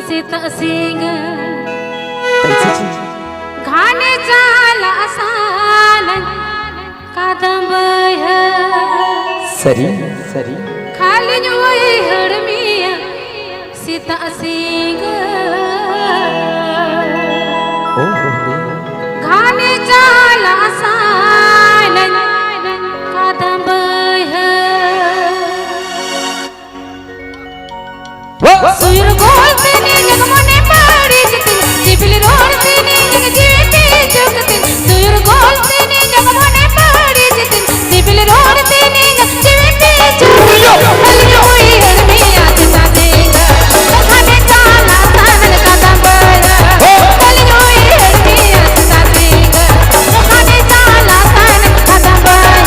सीता सिंग घाने जाला आसान कादंबय सरी सरी खाली जोई हड़मिया सीता सिंग घाने जाला आसान कादंबय सुर गोल तेने जग मने पड़ी जतिन जिबिल रोड तेने जग जीते जगतिन सुर गोल तेने जग मने पड़ी जतिन जिबिल रोड तेने जग जीते जगतिन हल्ली हुई हड़मिया सीता सिंग घाने जाला आसान कादंबय हल्ली हुई हड़मिया सीता सिंग घाने जाला आसान कादंबय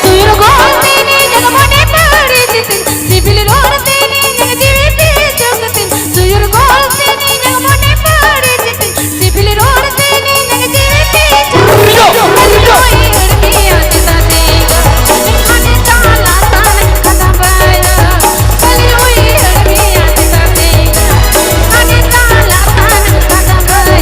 सुर गोल तेने जग मने पड़ी जतिन जिबिल रोड तेने जग जीते जगतिन सुर गोल तेने जग मने पड़ी जतिन जिबिल रोड तेने जग जीते जगतिन हल्ली हुई हड़मिया सीता सिंग घाने जाला आसान कादंबय हल्ली हुई हड़मिया सीता सिंग घाने जाला आसान कादंबय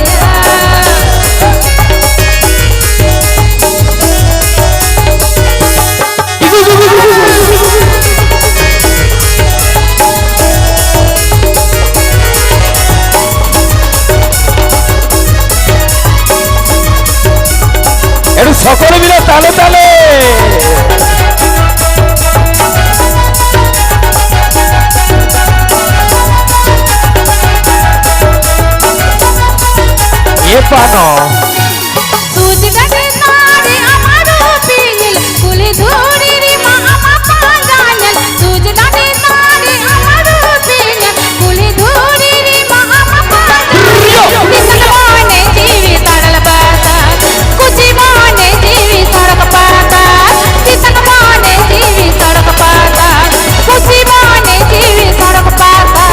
एडू सकले मिले ताले ताले ये पानो तुझ गटे नारी अमरो पील कुली धूरी री मामा पांजानल तुझ गटे नारी अमरो पील कुली धूरी री मामा पांजानल किसन मोने जीवी तरल पाता कुछ मोने जीवी सड़क पाता किसन मोने जीवी सड़क पाता कुछ मोने जीवी सड़क पाता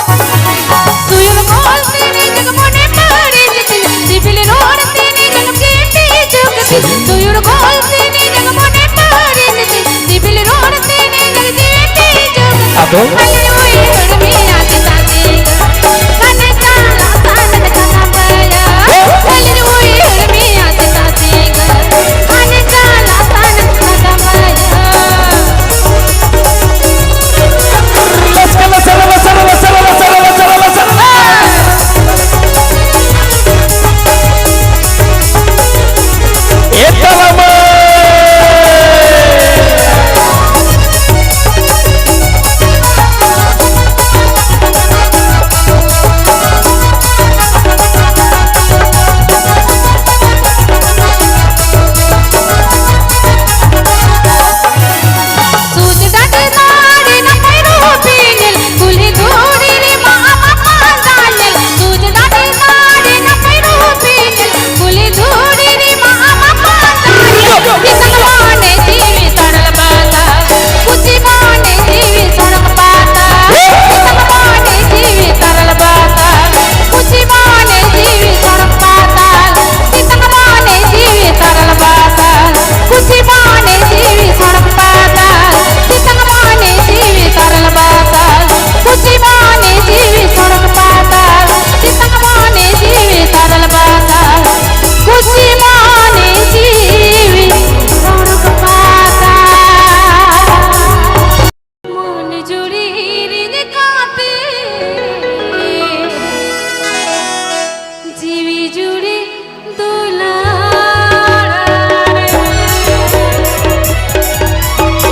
सुर गोल तेने जग मने पड़ी जतिन जिबिल रोड तेने जग जीते जगतिन सुर गोल तेने जग मने पड़ी जतिन जिबिल रोड तेने जग जीते जगतिन हल्ली हुई हड़मिया सीता सिंग घाने जाला आसान कादंबय हल्ली हुई हड़मिया सीता सिंग घाने जाला आसान कादंबय तुझ गटे नारी न पैरो पील कुली धूरी री मामा पांजानल तुझ गटे नारी न पैरो पील कुली धूरी री मामा पांजानल किसन मोने जीवी तरल पाता कुछ मोने जीवी सड़क पाता किसन मोने जीवी तरल पाता कुछ मोने जीवी सड़क पाता किसन मोने जीवी तरल पाता कुछ मोने जीवी सड़क पाता किसन मोने जीवी तरल पाता कुछ मोने जीवी सड़क पाता किसन मोने जीवी तरल पाता कुछ मोने जीवी सड़क पाता मन जुड़ी रिंग काते जीवी जुड़ी दुलारे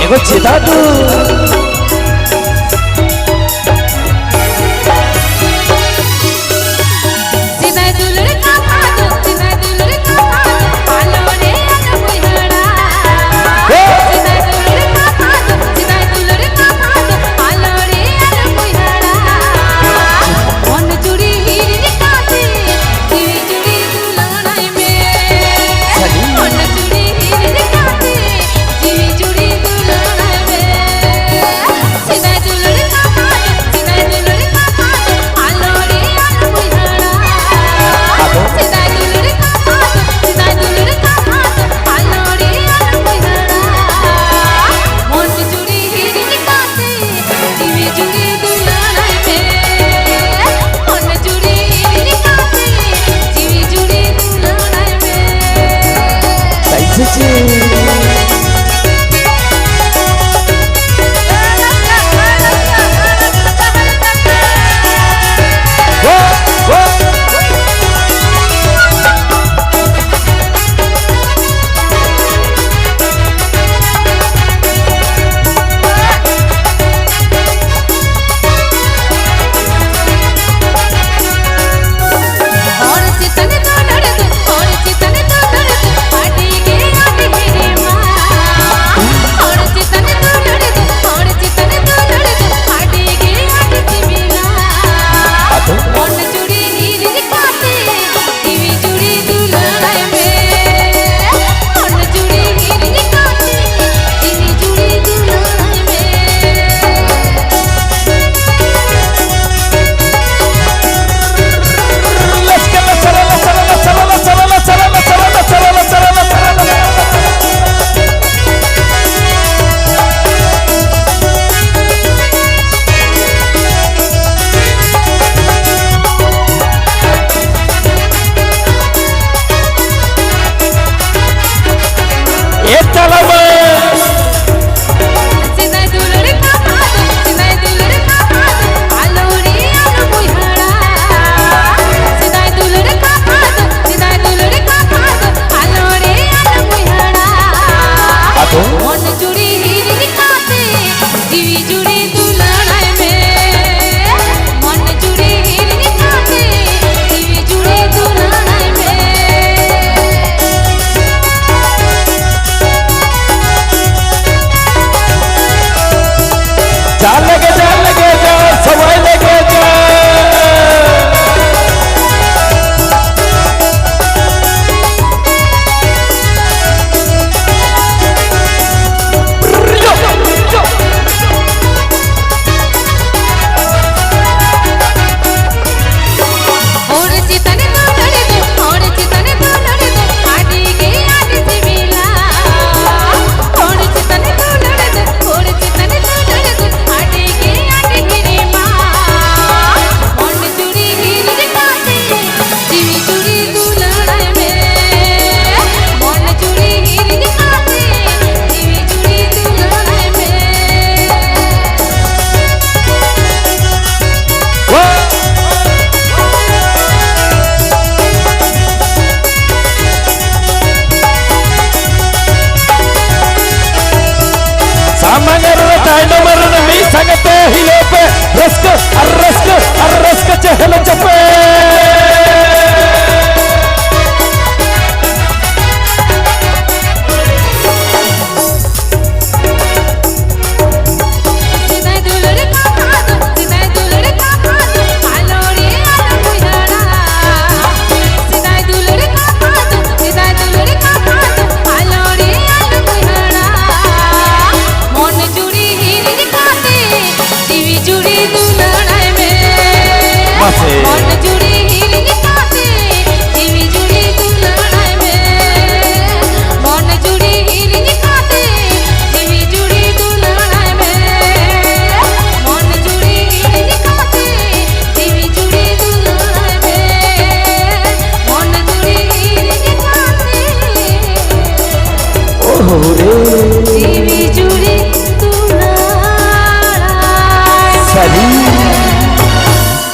एगो चिता तू सीधा दुलड़ का पादो सीधा दुलड़ का पादो पालो रे अन बुहड़ा सीधा दुलड़ का पादो सीधा दुलड़ का पादो पालो रे अन बुहड़ा मन जुड़ी रस्क चहल चपे सरी